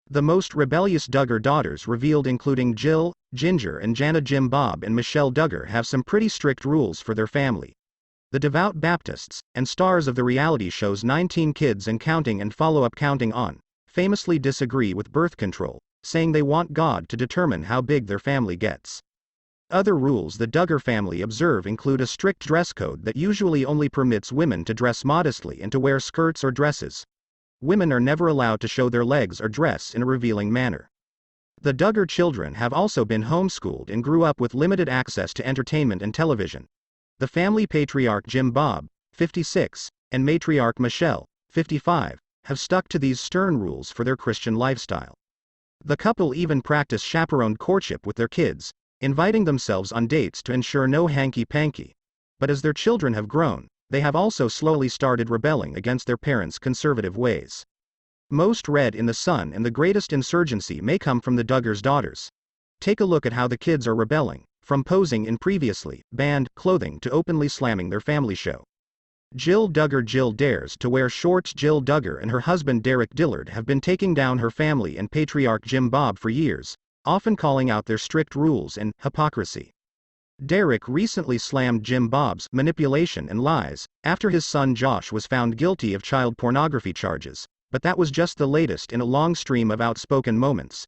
The most rebellious Duggar daughters revealed, including Jill, Jinger and Jana. Jim Bob and Michelle Duggar have some pretty strict rules for their family. The devout Baptists, and stars of the reality shows 19 Kids and Counting and follow-up Counting On, famously disagree with birth control, saying they want God to determine how big their family gets. Other rules the Duggar family observe include a strict dress code that usually only permits women to dress modestly and to wear skirts or dresses. Women are never allowed to show their legs or dress in a revealing manner. The Duggar children have also been homeschooled and grew up with limited access to entertainment and television. The family patriarch Jim Bob, 56, and matriarch Michelle, 55, have stuck to these stern rules for their Christian lifestyle. The couple even practice chaperoned courtship with their kids, inviting themselves on dates to ensure no hanky-panky. But as their children have grown, they have also slowly started rebelling against their parents' conservative ways. Most read in The Sun, and the greatest insurgency may come from the Duggars' daughters. Take a look at how the kids are rebelling, from posing in previously banned clothing to openly slamming their family show. Jill Duggar. Jill dares to wear shorts. Jill Duggar and her husband Derek Dillard have been taking down her family and patriarch Jim Bob for years, often calling out their strict rules and hypocrisy. Derek recently slammed Jim Bob's manipulation and lies after his son Josh was found guilty of child pornography charges, but that was just the latest in a long stream of outspoken moments.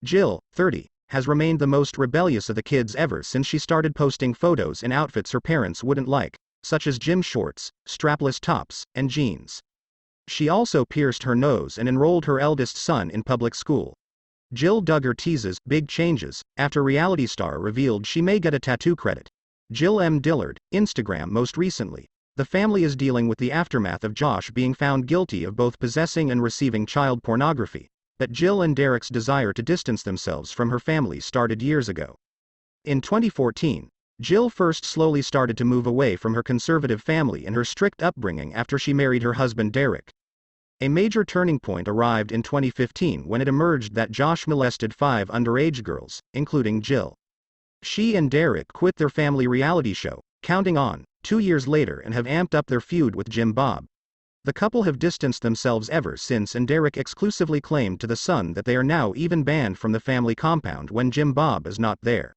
Jill, 30, has remained the most rebellious of the kids ever since she started posting photos in outfits her parents wouldn't like, such as gym shorts, strapless tops, and jeans. She also pierced her nose and enrolled her eldest son in public school. Jill Duggar teases big changes after reality star revealed she may get a tattoo credit. Jill M. Dillard, Instagram. Most recently, the family is dealing with the aftermath of Josh being found guilty of both possessing and receiving child pornography, but Jill and Derek's desire to distance themselves from her family started years ago. In 2014, Jill first slowly started to move away from her conservative family and her strict upbringing after she married her husband Derek. A major turning point arrived in 2015 when it emerged that Josh molested 5 underage girls, including Jill. She and Derek quit their family reality show, Counting On, 2 years later and have amped up their feud with Jim Bob. The couple have distanced themselves ever since, and Derek exclusively claimed to The Sun that they are now even banned from the family compound when Jim Bob is not there.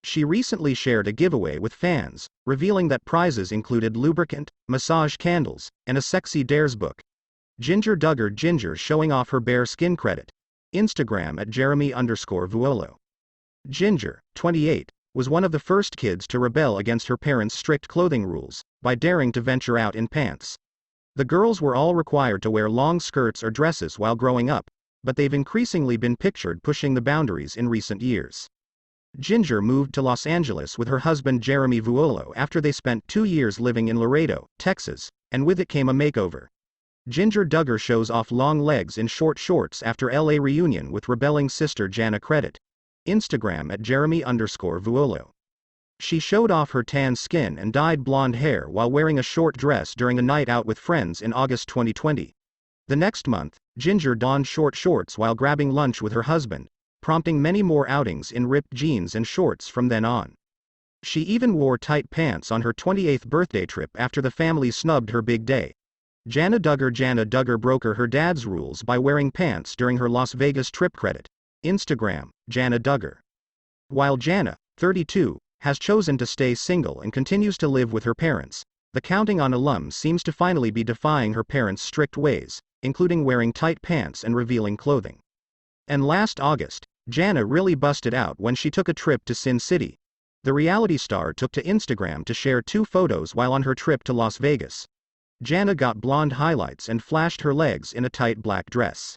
She recently shared a giveaway with fans, revealing that prizes included lubricant, massage candles, and a Sexy Dares book. Jinger Duggar. Jinger showing off her bare skin credit. Instagram at Jeremy_Vuolo. Jinger, 28, was one of the first kids to rebel against her parents' strict clothing rules, by daring to venture out in pants. The girls were all required to wear long skirts or dresses while growing up, but they've increasingly been pictured pushing the boundaries in recent years. Jinger moved to Los Angeles with her husband Jeremy Vuolo after they spent 2 years living in Laredo, Texas, and with it came a makeover. Jinger Duggar shows off long legs in short shorts after LA reunion with rebelling sister Jana. Credit. Instagram at Jeremy_Vuolo. She showed off her tan skin and dyed blonde hair while wearing a short dress during a night out with friends in August 2020. The next month, Jinger donned short shorts while grabbing lunch with her husband, prompting many more outings in ripped jeans and shorts from then on. She even wore tight pants on her 28th birthday trip after the family snubbed her big day. Jana Duggar. Jana Duggar broke her dad's rules by wearing pants during her Las Vegas trip. Credit. Instagram, Jana Duggar. While Jana, 32, has chosen to stay single and continues to live with her parents, the Counting On alum seems to finally be defying her parents' strict ways, including wearing tight pants and revealing clothing. And last August, Jana really busted out when she took a trip to Sin City. The reality star took to Instagram to share 2 photos while on her trip to Las Vegas. Jana got blonde highlights and flashed her legs in a tight black dress.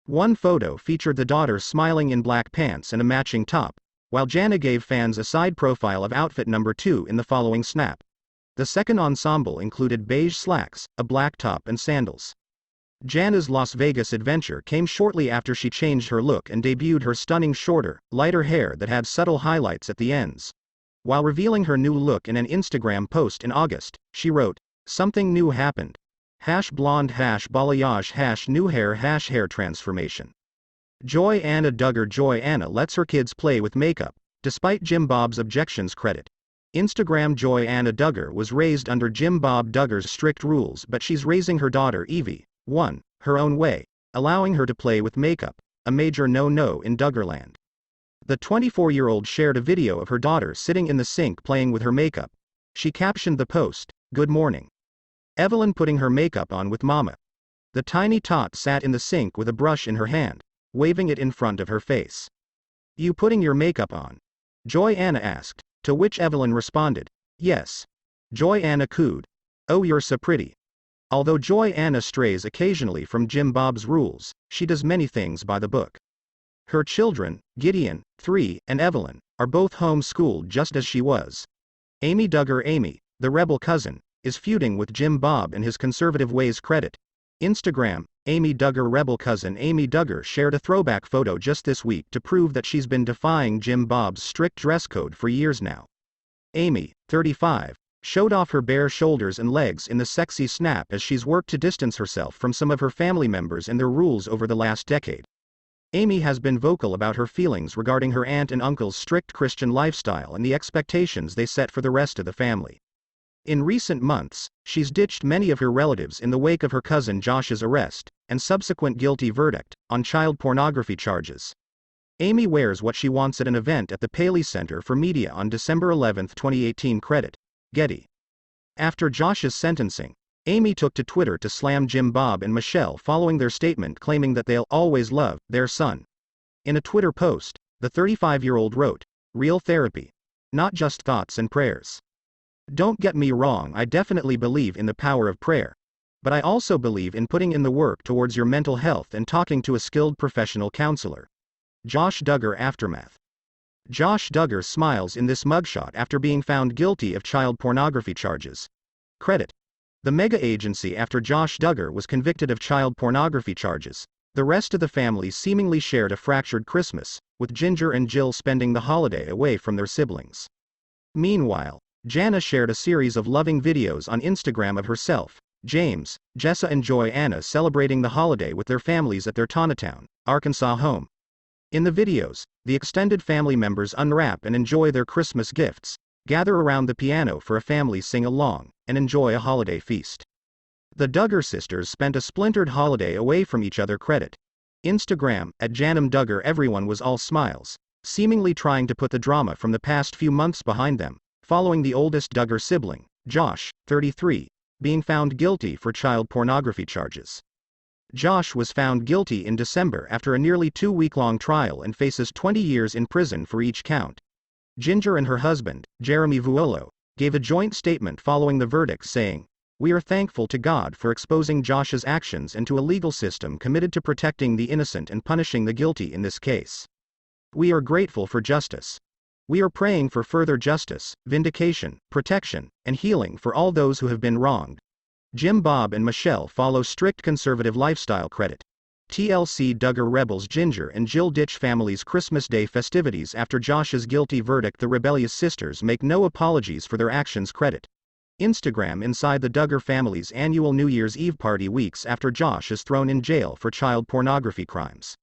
One photo featured the daughter smiling in black pants and a matching top, while Jana gave fans a side profile of outfit number 2 in the following snap. The second ensemble included beige slacks, a black top and sandals. Jana's Las Vegas adventure came shortly after she changed her look and debuted her stunning shorter, lighter hair that had subtle highlights at the ends. While revealing her new look in an Instagram post in August, she wrote, "Something new happened. #blonde #balayage #new hair #hair transformation." Jana Duggar. Jana lets her kids play with makeup, despite Jim Bob's objections. Credit. Instagram. Jana Duggar was raised under Jim Bob Duggar's strict rules, but she's raising her daughter Evie, 1, her own way, allowing her to play with makeup, a major no-no in Duggarland. The 24-year-old shared a video of her daughter sitting in the sink playing with her makeup. She captioned the post, "Good morning. Evelyn putting her makeup on with mama." The tiny tot sat in the sink with a brush in her hand, waving it in front of her face. "You putting your makeup on?" Joy Anna asked, to which Evelyn responded, "Yes." Joy Anna cooed, "Oh, you're so pretty." Although Joy Anna strays occasionally from Jim Bob's rules, she does many things by the book. Her children, Gideon, 3, and Evelyn, are both home-schooled just as she was. Amy Duggar, Amy, the rebel cousin, is feuding with Jim Bob and his conservative ways. Credit. Instagram, Amy Duggar. Rebel cousin Amy Duggar shared a throwback photo just this week to prove that she's been defying Jim Bob's strict dress code for years now. Amy, 35, showed off her bare shoulders and legs in the sexy snap as she's worked to distance herself from some of her family members and their rules over the last decade. Amy has been vocal about her feelings regarding her aunt and uncle's strict Christian lifestyle and the expectations they set for the rest of the family. In recent months, she's ditched many of her relatives in the wake of her cousin Josh's arrest, and subsequent guilty verdict, on child pornography charges. Amy wears what she wants at an event at the Paley Center for Media on December 11, 2018. Credit. Getty. After Josh's sentencing, Amy took to Twitter to slam Jim Bob and Michelle following their statement claiming that they'll always love their son. In a Twitter post, the 35-year-old wrote, "Real therapy. Not just thoughts and prayers. Don't get me wrong, I definitely believe in the power of prayer. But I also believe in putting in the work towards your mental health and talking to a skilled professional counselor." Josh Duggar aftermath. Josh Duggar smiles in this mugshot after being found guilty of child pornography charges. Credit. The mega agency. After Josh Duggar was convicted of child pornography charges, the rest of the family seemingly shared a fractured Christmas, with Jinger and Jill spending the holiday away from their siblings. Meanwhile, Jana shared a series of loving videos on Instagram of herself, James, Jessa and Joy Anna celebrating the holiday with their families at their Tonatown, Arkansas home. In the videos, the extended family members unwrap and enjoy their Christmas gifts, gather around the piano for a family sing-along, and enjoy a holiday feast. The Duggar sisters spent a splintered holiday away from each other. Credit. Instagram, at Jana Duggar. Everyone was all smiles, seemingly trying to put the drama from the past few months behind them, following the oldest Duggar sibling, Josh, 33, being found guilty for child pornography charges. Josh was found guilty in December after a nearly 2-week-long trial and faces 20 years in prison for each count. Jinger and her husband, Jeremy Vuolo, gave a joint statement following the verdict saying, "We are thankful to God for exposing Josh's actions and to a legal system committed to protecting the innocent and punishing the guilty in this case. We are grateful for justice. We are praying for further justice, vindication, protection, and healing for all those who have been wronged." Jim Bob and Michelle follow strict conservative lifestyle. Credit. TLC. Duggar rebels Jinger and Jill ditch family's Christmas Day festivities after Josh's guilty verdict. The rebellious sisters make no apologies for their actions. Credit. Instagram. Inside the Duggar family's annual New Year's Eve party weeks after Josh is thrown in jail for child pornography crimes.